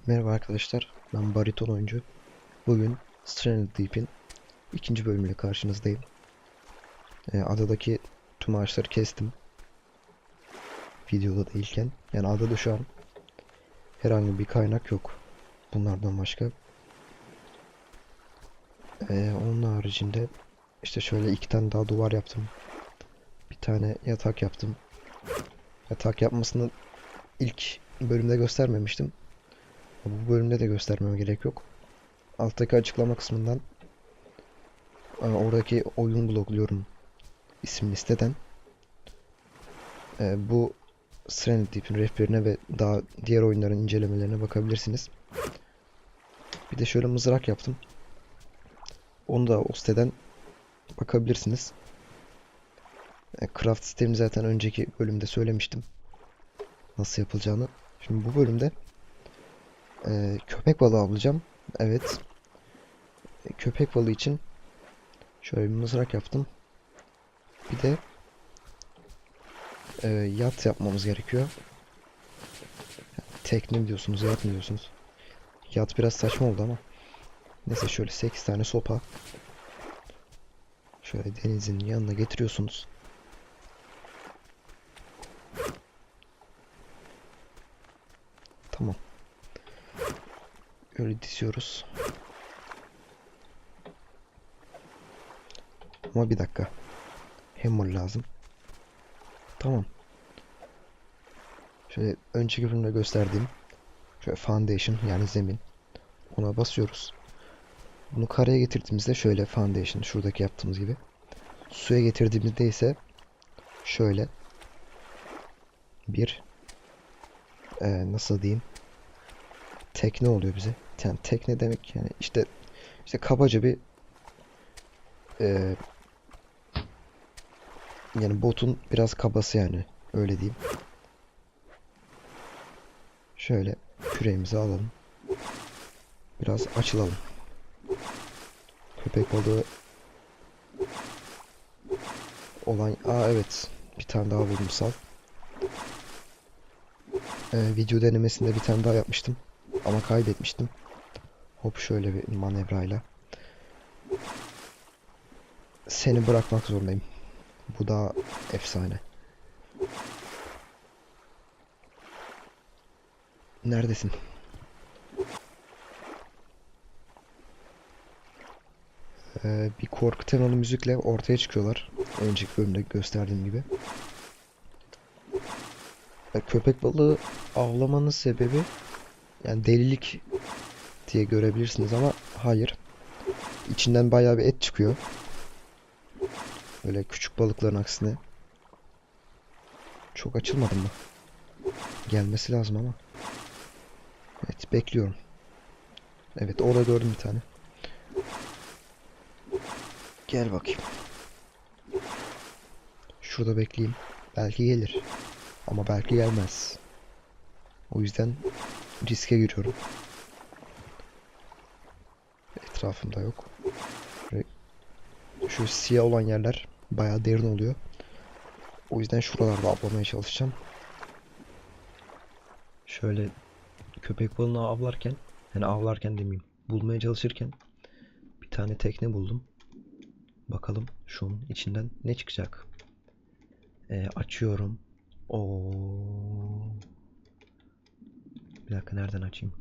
Merhaba arkadaşlar, ben bariton oyuncu. Bugün Stranded Deep'in ikinci bölümüyle karşınızdayım. Adadaki tüm ağaçları kestim. Videoda değilken. Yani adada şu an herhangi bir kaynak yok. Bunlardan başka. Onun haricinde işte şöyle iki tane daha duvar yaptım. Bir tane yatak yaptım. Yatak yapmasını ilk bölümde göstermemiştim. Bu bölümde de göstermeme gerek yok. Alttaki açıklama kısmından oradaki oyun blokluyorum isimli siteden bu Serenity Deep'in rehberine ve daha diğer oyunların incelemelerine bakabilirsiniz. Bir de şöyle mızrak yaptım. Onu da o siteden bakabilirsiniz. Craft sistemini zaten önceki bölümde söylemiştim. Nasıl yapılacağını. Şimdi bu bölümde köpek balığı avlayacağım. Evet. Köpek balığı için şöyle bir mızrak yaptım. Bir de yat yapmamız gerekiyor. Tekne mi diyorsunuz, yat mı diyorsunuz? Yat biraz saçma oldu ama. Neyse şöyle 8 tane sopa. Şöyle denizin yanına getiriyorsunuz. Tamam. Öyle diziyoruz. Ama bir dakika. Hammer lazım. Tamam. Şöyle önceki bölümde gösterdiğim şöyle foundation yani zemin. Ona basıyoruz. Bunu karaya getirdiğimizde şöyle foundation şuradaki yaptığımız gibi. Suya getirdiğimizde ise şöyle bir nasıl diyeyim tekne oluyor bize. Yani tekne demek yani işte kabaca bir e, yani botun biraz kabası yani öyle diyeyim. Şöyle küreğimizi alalım. Biraz açılalım. Köpek balığı olan... Evet. Bir tane daha buldum sal. Video denemesinde bir tane daha yapmıştım. Ama kaybetmiştim. Hop şöyle bir manevrayla. Seni bırakmak zorundayım. Bu daha efsane. Neredesin? Bir korku temalı müzikle ortaya çıkıyorlar. Önceki bölümde gösterdiğim gibi. Köpek balığı avlamanın sebebi yani delilik diye görebilirsiniz ama hayır. İçinden bayağı bir et çıkıyor. Böyle küçük balıkların aksine. Çok açılmadım mı? Gelmesi lazım ama. Evet bekliyorum. Evet orada gördüm bir tane. Gel bakayım. Şurada bekleyeyim. Belki gelir. Ama belki gelmez. O yüzden riske giriyorum. Etrafımda yok. Şu siyah olan yerler bayağı derin oluyor. O yüzden şuralarda avlamaya çalışacağım. Şöyle köpek balığını avlarken, yani avlarken demeyeyim, bulmaya çalışırken bir tane tekne buldum. Bakalım şunun içinden ne çıkacak. Açıyorum. Oo. Bir dakika nereden açayım?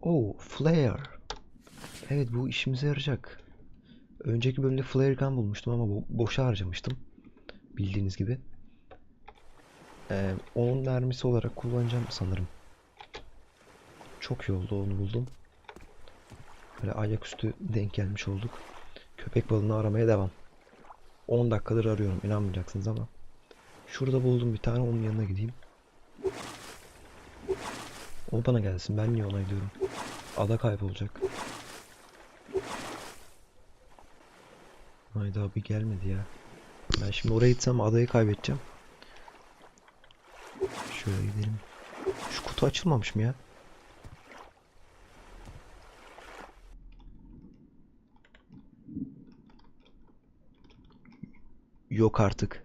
Oo, flare. Evet bu işimize yarayacak. Önceki bölümde flare gun bulmuştum ama boşa harcamıştım. Bildiğiniz gibi. Onun mermisi olarak kullanacağım sanırım. Çok iyi oldu onu buldum. Böyle ayaküstü denk gelmiş olduk. Köpek balığını aramaya devam. 10 dakikadır arıyorum inanmayacaksınız ama. Şurada buldum bir tane onun yanına gideyim. O bana gelsin ben niye ona gidiyorum. Ada kaybolacak. Hayda bir gelmedi ya. Ben şimdi oraya gitsem adayı kaybedeceğim. Şöyle gidelim. Şu kutu açılmamış mı ya? Yok artık.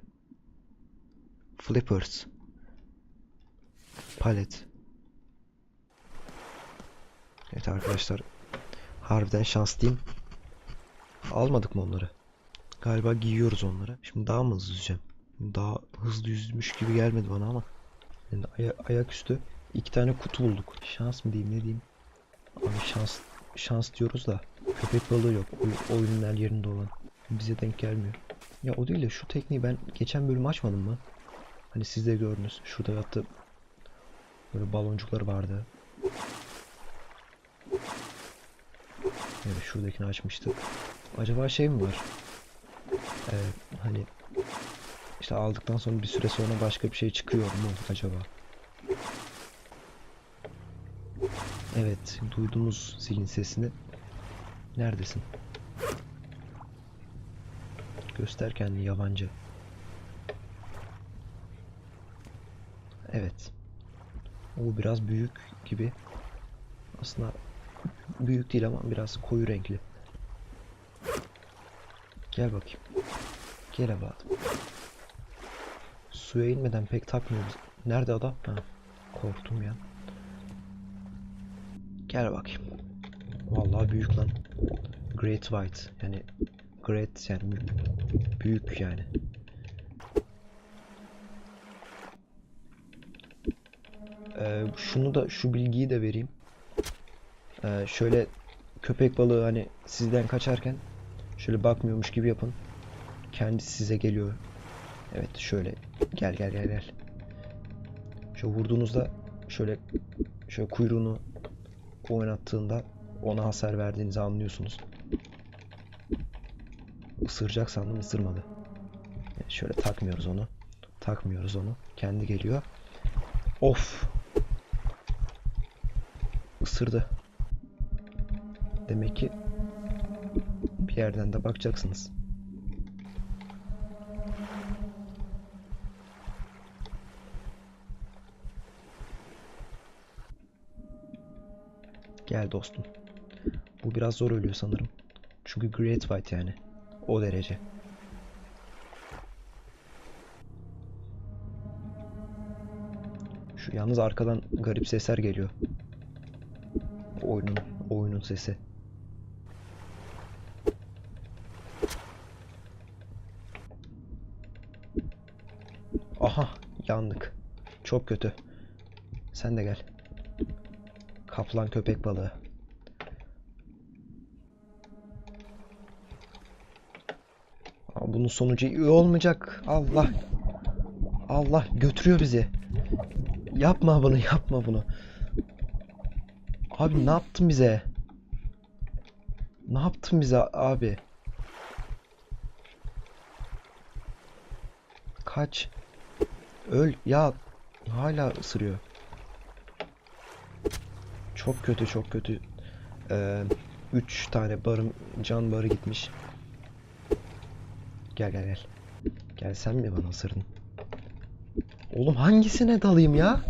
Flippers. Palet. Evet arkadaşlar. Harbiden şanslıyım. Almadık mı onları? Galiba giyiyoruz onları. Şimdi daha mı hızlı yüzeceğim? Daha hızlı yüzmüş gibi gelmedi bana ama. Yani ayaküstü 2 tane kutu bulduk. Şans mı diyeyim ne diyeyim? Abi şans diyoruz da köpek balığı yok. Oyunun her yerinde olan. Bize denk gelmiyor. Ya o değil de şu tekniği ben geçen bölüm açmadım mı? Hani siz de gördünüz. Şurada yattı. Böyle baloncuklar vardı. Evet şuradakini açmıştık. Acaba şey mi var? Hani işte aldıktan sonra bir süre sonra başka bir şey çıkıyor mu acaba? Evet, duydunuz zilin sesini. Neredesin? Göster kendini yabancı. Evet. O biraz büyük gibi. Aslında büyük değil ama biraz koyu renkli. Gel bakayım. Gel evladım. Suya inmeden pek takmıyoruz. Nerede adam? Ha, korktum ya. Gel bakayım. Vallahi büyük lan. Great White. Yani great yani büyük yani. Şunu da şu bilgiyi de vereyim. Şöyle köpek balığı hani sizden kaçarken şöyle bakmıyormuş gibi yapın. Kendisi size geliyor. Evet şöyle gel. Şöyle vurduğunuzda şöyle kuyruğunu oynattığında ona hasar verdiğinizi anlıyorsunuz. Isıracak sandım ısırmadı. Yani şöyle takmıyoruz onu. Kendi geliyor. Of. Isırdı. Demek ki bir yerden de bakacaksınız. Gel dostum. Bu biraz zor ölüyor sanırım. Çünkü Great White yani. O derece. Şu yalnız arkadan garip sesler geliyor. Oyunun sesi. Aha, yandık. Çok kötü. Sen de gel. Kaplan köpek balığı. Ama bunun sonucu iyi olmayacak. Allah. Allah götürüyor bizi. Yapma bunu. Abi ne yaptın bize? Ne yaptın bize abi? Kaç. Öl. Ya hala ısırıyor. Çok kötü. 3 tane can barı gitmiş. Gel. Gel sen mi bana ısırdın? Oğlum hangisine dalayım ya?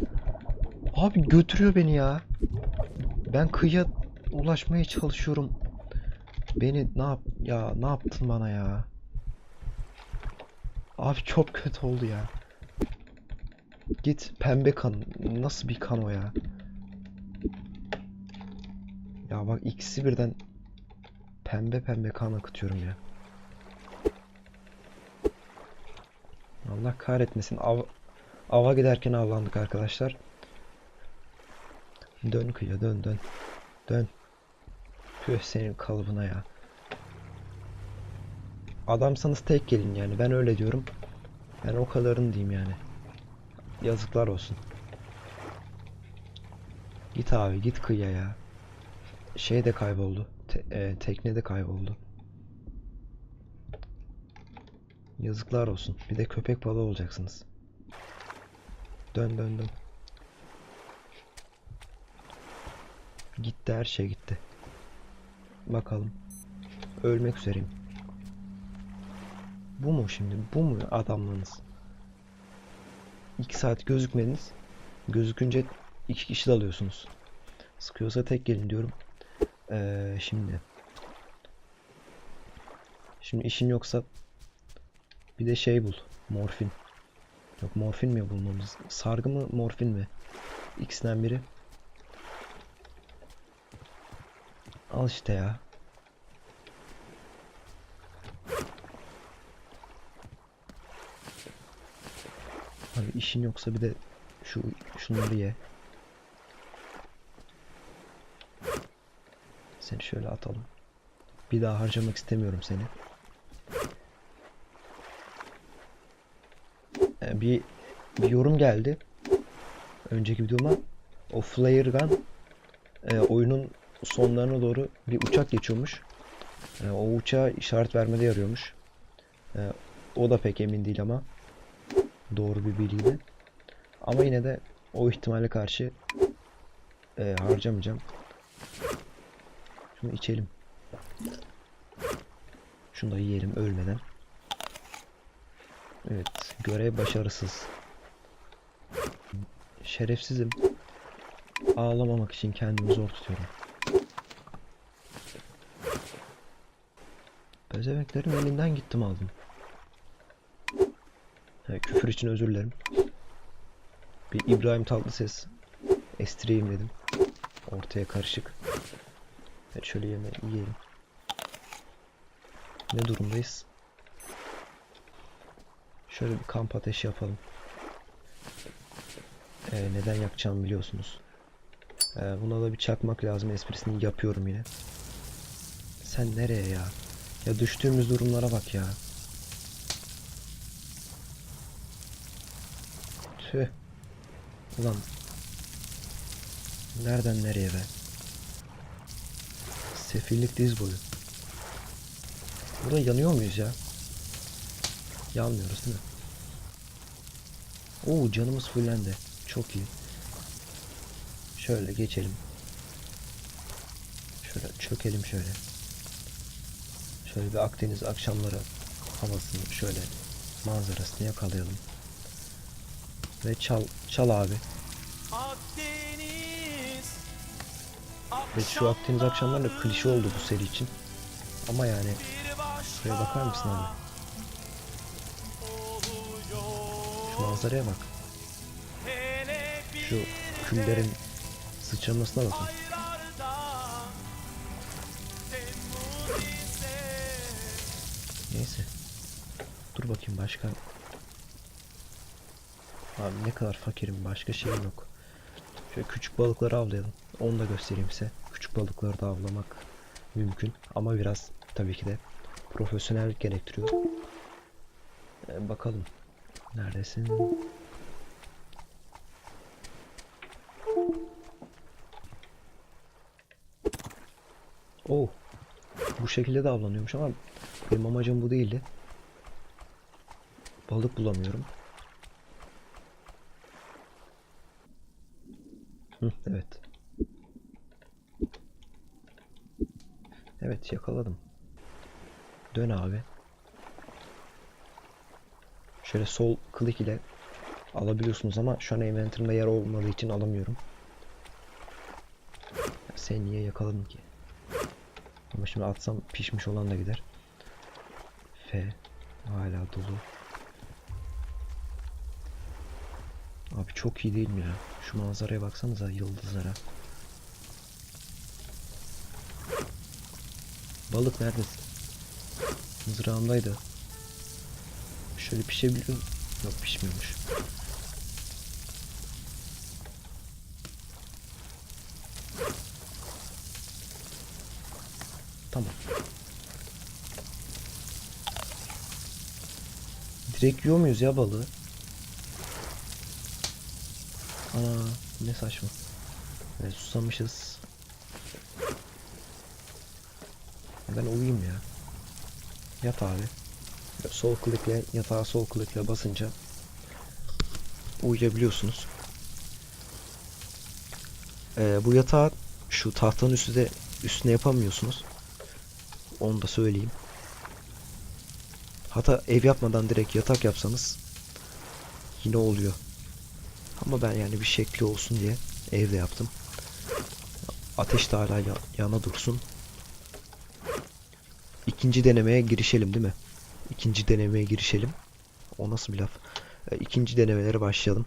Abi götürüyor beni ya. Ben kıyıya ulaşmaya çalışıyorum. Beni ne yaptın bana ya? Abi çok kötü oldu ya. Git pembe kan. Nasıl bir kan o ya? Ya bak ikisi birden pembe kan akıtıyorum ya. Allah kahretmesin. Ava giderken avlandık arkadaşlar. Dön kıyıya dön. Dön. Püh senin kalıbına ya. Adamsanız tek gelin yani. Ben öyle diyorum. Ben o kadarını diyeyim yani. Yazıklar olsun. Git abi git kıyıya ya. Şey de kayboldu. Tekne de kayboldu. Yazıklar olsun. Bir de köpek balığı olacaksınız. Dön. Gitti her şey gitti. Bakalım. Ölmek üzereyim. Bu mu şimdi? Bu mu adamlığınız? 2 saat gözükmediniz. Gözükünce 2 kişi dalıyorsunuz. Sıkıyorsa tek gelin diyorum. Şimdi işin yoksa bir de şey bul. Morfin. Yok, morfin mi bulmamız? Sargı mı, morfin mi? İkisinden biri. Al işte ya. Abi işin yoksa bir de şunları ye. Seni şöyle atalım. Bir daha harcamak istemiyorum seni. Bir yorum geldi. Önceki videoma. O flare gun oyunun sonlarına doğru bir uçak geçiyormuş. O uçağa işaret vermede yarıyormuş. O da pek emin değil ama. Doğru bir bilgiydi. Ama yine de o ihtimale karşı harcamayacağım. Şunu içelim. Şunu da yiyelim ölmeden. Evet, görev başarısız. Şerefsizim. Ağlamamak için kendimi zor tutuyorum. Bezeveklerin elinden gittim aldım. Küfür için özür dilerim. Bir İbrahim Tatlıses estireyim dedim. Ortaya karışık. Evet, şöyle yiyelim. Ne durumdayız? Şöyle bir kamp ateşi yapalım. Neden yakacağımı biliyorsunuz. Buna da bir çakmak lazım, esprisini yapıyorum yine. Sen nereye ya? Ya düştüğümüz durumlara bak ya. Tüh. Ulan. Nereden nereye be? Sefillik diz boyu. Burada yanıyor muyuz ya? Yanmıyoruz değil mi? Oo, canımız fullendi. Çok iyi. Şöyle geçelim. Şöyle çökelim şöyle. Şöyle bir Akdeniz akşamları havasını, şöyle manzarasını yakalayalım. Ve çal abi. Ve şu Akdeniz akşamları da klişe oldu bu seri için. Ama yani şuraya bakar mısın abi? Şu manzaraya bak. Şu küllerin sıçramasına bakın. Neyse. Dur bakayım başka. Abi ne kadar fakirim, başka şeyim yok. Şöyle küçük balıkları avlayalım. Onu da göstereyim size. Küçük balıkları da avlamak mümkün. Ama biraz tabii ki de profesyonellik gerektiriyor. Bakalım. Neredesin? Oh. Bu şekilde de avlanıyormuş ama benim amacım bu değildi. Balık bulamıyorum. Evet. Evet, yakaladım. Dön abi. Şöyle sol klik ile alabiliyorsunuz ama şu an inventory'ımda yer olmadığı için alamıyorum. Sen niye yakaladın ki? Ama şimdi atsam pişmiş olan da gider. F hala dolu. Abi çok iyi değil mi ya? Şu manzaraya baksanıza, yıldızlara. Balık neredesin? Mızrağımdaydı. Şöyle pişebiliyor mu? Yok, pişmiyormuş. Tamam. Direkt yiyor muyuz ya balığı? Ana ne saçma. Evet, susamışız. Ben uyuyayım ya. Yat abi. Sol klikle, yatağa sol klikle basınca uyuyabiliyorsunuz. Bu yatağı şu tahtanın üstüne yapamıyorsunuz. Onu da söyleyeyim. Hatta ev yapmadan direkt yatak yapsanız yine oluyor. Ama ben yani bir şekli olsun diye evde yaptım. Ateş de hala yana dursun. İkinci denemeye girişelim değil mi? İkinci denemeye girişelim. O nasıl bir laf? İkinci denemelere başlayalım.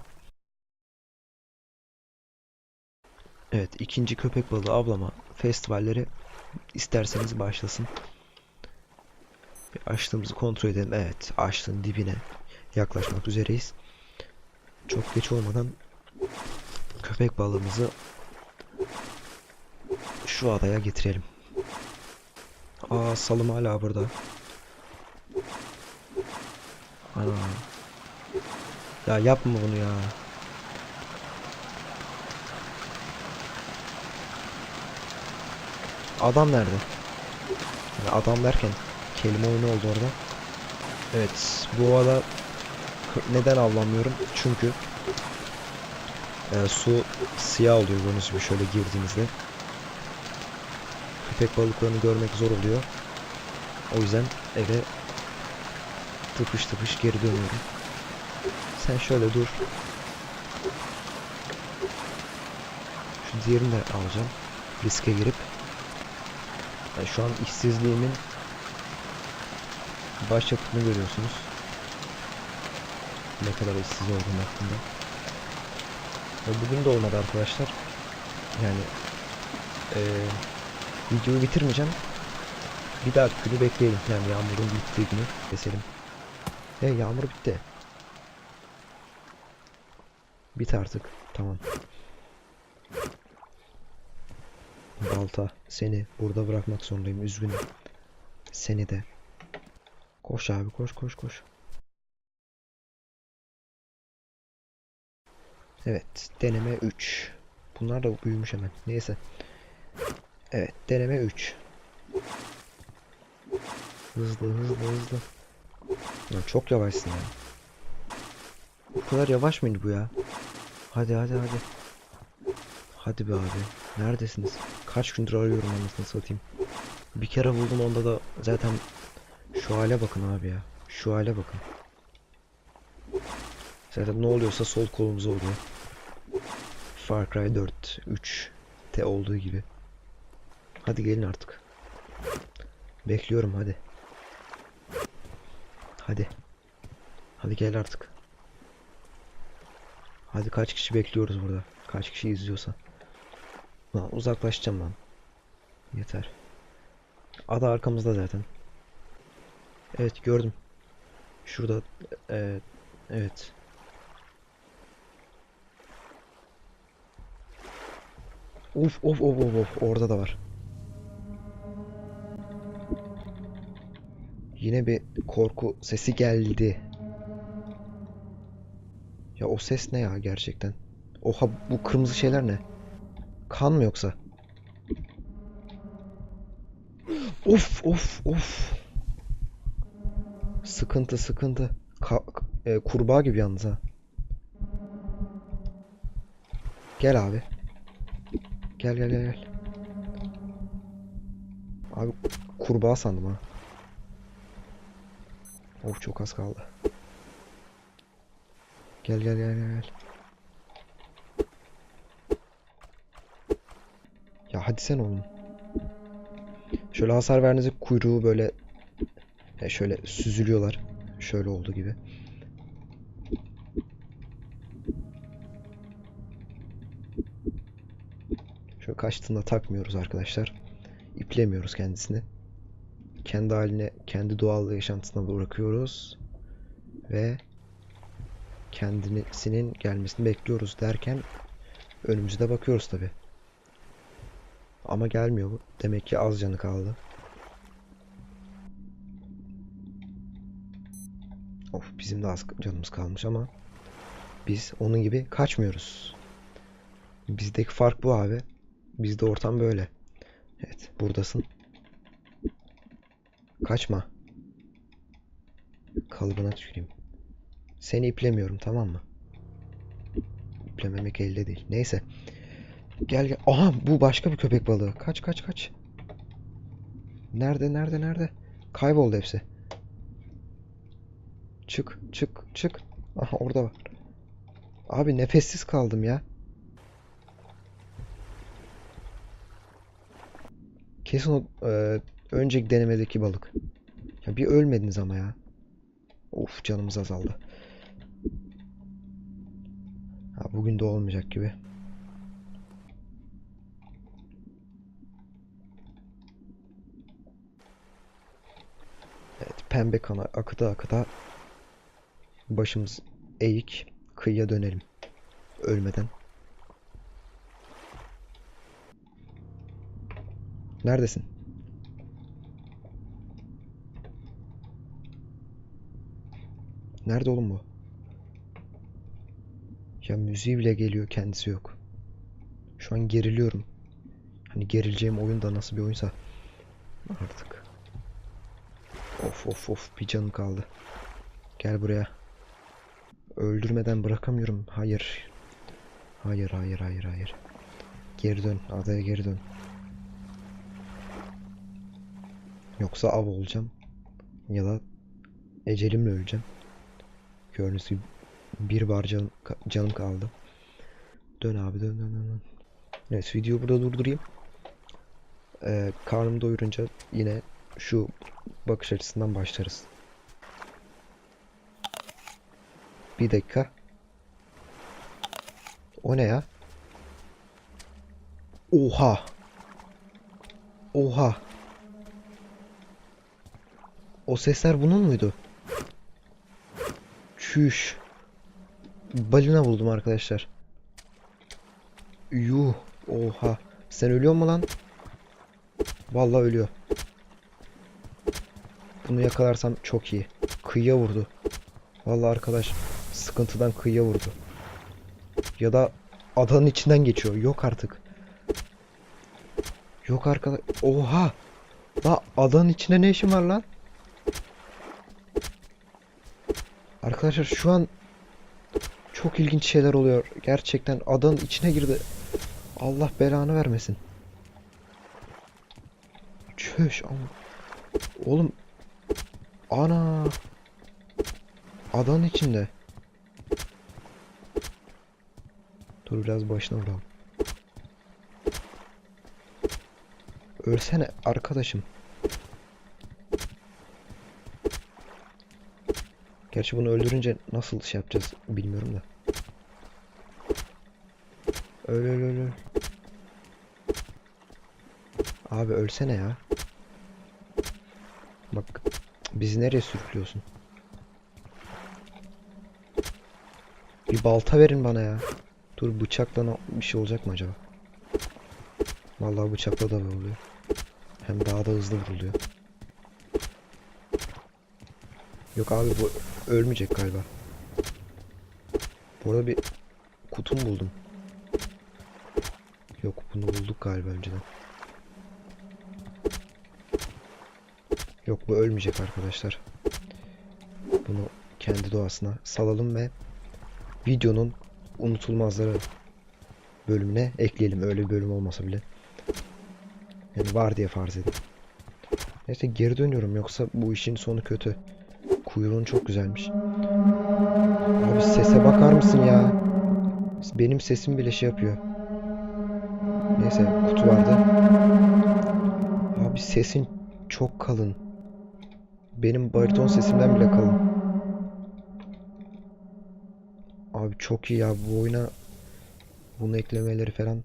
Evet, ikinci köpek balığı avlama festivalleri isterseniz başlasın. Bir açtığımızı kontrol edelim. Evet, açtığın dibine yaklaşmak üzereyiz. Çok geç olmadan köpek balığımızı şu adaya getirelim. Aa, salım hala burada. Ana. Ya yapma bunu ya. Adam nerede? Yani adam derken kelime oyunu oldu orada. Evet, bu arada neden avlanmıyorum? Çünkü su siyah oluyor gördüğünüz gibi şöyle girdiğinizde. Köpek balıklarını görmek zor oluyor. O yüzden eve tıpış tıpış geri dönüyorum. Sen şöyle dur. Şu diğerini de alacağım. Riske girip. Yani şu an işsizliğimin başyapıtını görüyorsunuz. Ne kadar işsiz olduğum hakkında. Bugün de olmadı arkadaşlar. Yani videoyu bitirmeyeceğim. Bir dahaki günü bekleyelim. Yani yağmurun bittiği günü keselim. Yağmur bitti. Bit artık. Tamam. Balta, seni burada bırakmak zorundayım. Üzgünüm. Seni de. Koş abi, koş koş koş. Evet, deneme 3. Bunlar da büyümüş hemen. Neyse. Evet, deneme 3. Hızlı hızlı hızlı. Ya çok yavaşsın ya. Bu kadar yavaş mıydı bu ya? Hadi hadi hadi. Hadi be abi. Neredesiniz? Kaç gündür arıyorum anasını satayım. Bir kere buldum, onda da zaten şu hale bakın abi ya. Şu hale bakın. Zaten ne oluyorsa sol kolumuza oluyor. Far Cry 4, 3'te olduğu gibi. Hadi gelin artık. Bekliyorum hadi. Hadi. Hadi gel artık. Hadi, kaç kişi bekliyoruz burada? Kaç kişi izliyorsa. Lan uzaklaşacağım lan. Yeter. Ada arkamızda zaten. Evet, gördüm. Şurada. Evet. Evet. Uf of of of of. Orada da var. Yine bir korku sesi geldi. Ya o ses ne ya gerçekten? Oha, bu kırmızı şeyler ne? Kan mı yoksa? Of of of. Sıkıntı sıkıntı. Kurbağa gibi yalnız ha. Gel abi. Gel gel gel gel. Abi kurbağa sandım ha. Of, çok az kaldı. Gel gel gel gel. Ya hadi sen oğlum. Şöyle hasar verdiğinizde kuyruğu böyle şöyle süzülüyorlar. Şöyle olduğu gibi. Şöyle kaçtığında takmıyoruz arkadaşlar. İplemiyoruz kendisini. Kendi haline, kendi doğal yaşantısına bırakıyoruz. Ve kendisinin gelmesini bekliyoruz derken önümüzde bakıyoruz tabi. Ama gelmiyor bu. Demek ki az canı kaldı. Of, bizim de az canımız kalmış ama biz onun gibi kaçmıyoruz. Bizdeki fark bu abi. Bizde ortam böyle. Evet, buradasın. Kaçma. Kalıbına tüküreyim. Seni iplemiyorum, tamam mı? İplememek elde değil. Neyse. Gel gel. Aha, bu başka bir köpek balığı. Kaç kaç kaç. Nerede nerede nerede? Kayboldu hepsi. Çık çık çık. Aha, orada var. Abi nefessiz kaldım ya. Kesin o önceki denemedeki balık. Ya bir ölmediniz ama ya. Of, canımız azaldı. bugün de olmayacak gibi. Evet, pembe kana akıta akıta başımız eğik kıyıya dönelim ölmeden. Neredesin? Nerede oğlum bu? Ya müziği bile geliyor, kendisi yok. Şu an geriliyorum. Hani gerileceğim oyun da nasıl bir oyunsa artık. Of of of, bir canım kaldı. Gel buraya. Öldürmeden bırakamıyorum. Hayır. Hayır hayır hayır hayır. Geri dön. Adaya geri dön. Yoksa av olacağım. Ya da ecelimle öleceğim. Gördüğünüz gibi bir bar canım kaldı. Dön abi, dön dön dön. Evet, videoyu burada durdurayım. Karnımı doyurunca yine şu bakış açısından başlarız. Bir dakika. O ne ya? Oha. Oha. O sesler bunun muydu? Çüş. Balina buldum arkadaşlar. Yuh. Oha. Sen ölüyor mu lan? Vallahi ölüyor. Bunu yakalarsam çok iyi. Kıyıya vurdu. Vallahi arkadaş sıkıntıdan kıyıya vurdu. Ya da adanın içinden geçiyor. Yok artık. Yok arkadaş. Oha. La adanın içinde ne işin var lan? Arkadaşlar şu an çok ilginç şeyler oluyor. Gerçekten adanın içine girdi. Allah belanı vermesin. Çöş ama. Oğlum. Ana. Adanın içinde. Dur biraz başına vuralım. Ölsene arkadaşım. Gerçi bunu öldürünce nasıl şey yapacağız bilmiyorum da. Öl öl öl öl. Abi ölsene ya. Bak bizi nereye sürüklüyorsun? Bir balta verin bana ya. Dur, bıçakla bir şey olacak mı acaba? Vallahi bıçakla da vuruluyor. Hem daha da hızlı vuruluyor. Yok abi, bu ölmeyecek galiba. Bu arada bir kutum buldum. Yok, bunu bulduk galiba önceden. Yok, bu ölmeyecek arkadaşlar. Bunu kendi doğasına salalım ve videonun unutulmazları bölümüne ekleyelim. Öyle bir bölüm olmasa bile. Yani var diye farz edin. Neyse, geri dönüyorum, yoksa bu işin sonu kötü. Kuyruğun çok güzelmiş. Abi sese bakar mısın ya? Benim sesim bile şey yapıyor. Neyse, kutu vardı. Abi sesin çok kalın. Benim bariton sesimden bile kalın. Abi çok iyi ya, bu oyuna bunu eklemeleri falan.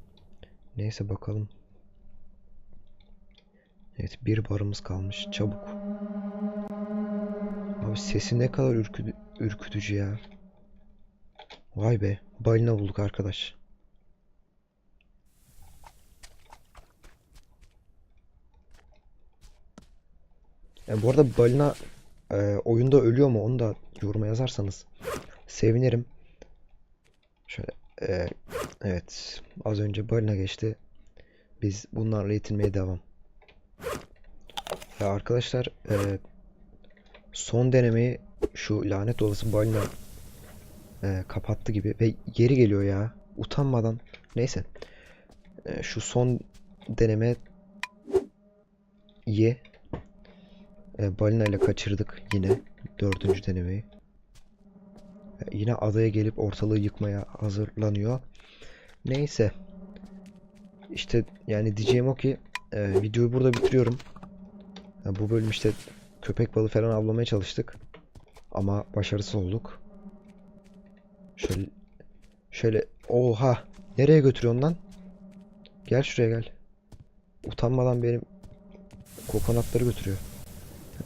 Neyse bakalım. Evet, bir barımız kalmış. Çabuk. Abi sesi ne kadar ürkütücü ya. Vay be. Balina bulduk arkadaş. Bu arada balina oyunda ölüyor mu, onu da yoruma yazarsanız sevinirim. Şöyle evet, az önce balina geçti. Biz bunlarla yetinmeye devam. Ya arkadaşlar, son denemeyi şu lanet olası balina kapattı gibi ve geri geliyor ya, utanmadan. Neyse, şu son deneme iyi. Balina ile kaçırdık yine dördüncü denemeyi. Yine adaya gelip ortalığı yıkmaya hazırlanıyor. Neyse. İşte yani diyeceğim o ki videoyu burada bitiriyorum. Bu bölüm işte köpek balığı falan avlamaya çalıştık. Ama başarısız olduk. Şöyle Oha. Nereye götürüyorsun lan? Gel şuraya gel. Utanmadan benim kokonatları götürüyor.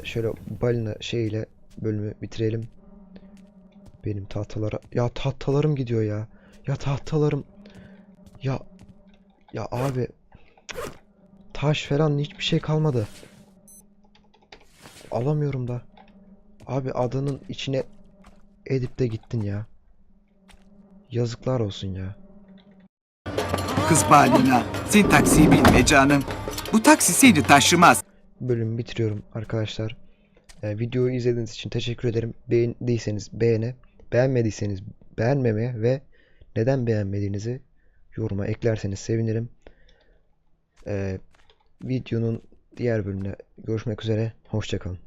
Şöyle balina şeyle bölümü bitirelim. Benim tahtalara... Ya tahtalarım gidiyor ya. Ya tahtalarım... Ya... Ya abi... Taş falan hiçbir şey kalmadı. Alamıyorum da. Abi adanın içine edip de gittin ya. Yazıklar olsun ya. Kız balina, sen taksiyi bilme canım. Bu taksi seni taşımaz. Bölümü bitiriyorum arkadaşlar. Videoyu izlediğiniz için teşekkür ederim. Beğendiyseniz beğene, beğenmediyseniz beğenmemeye ve neden beğenmediğinizi yoruma eklerseniz sevinirim. Videonun diğer bölümüne görüşmek üzere. Hoşça kalın.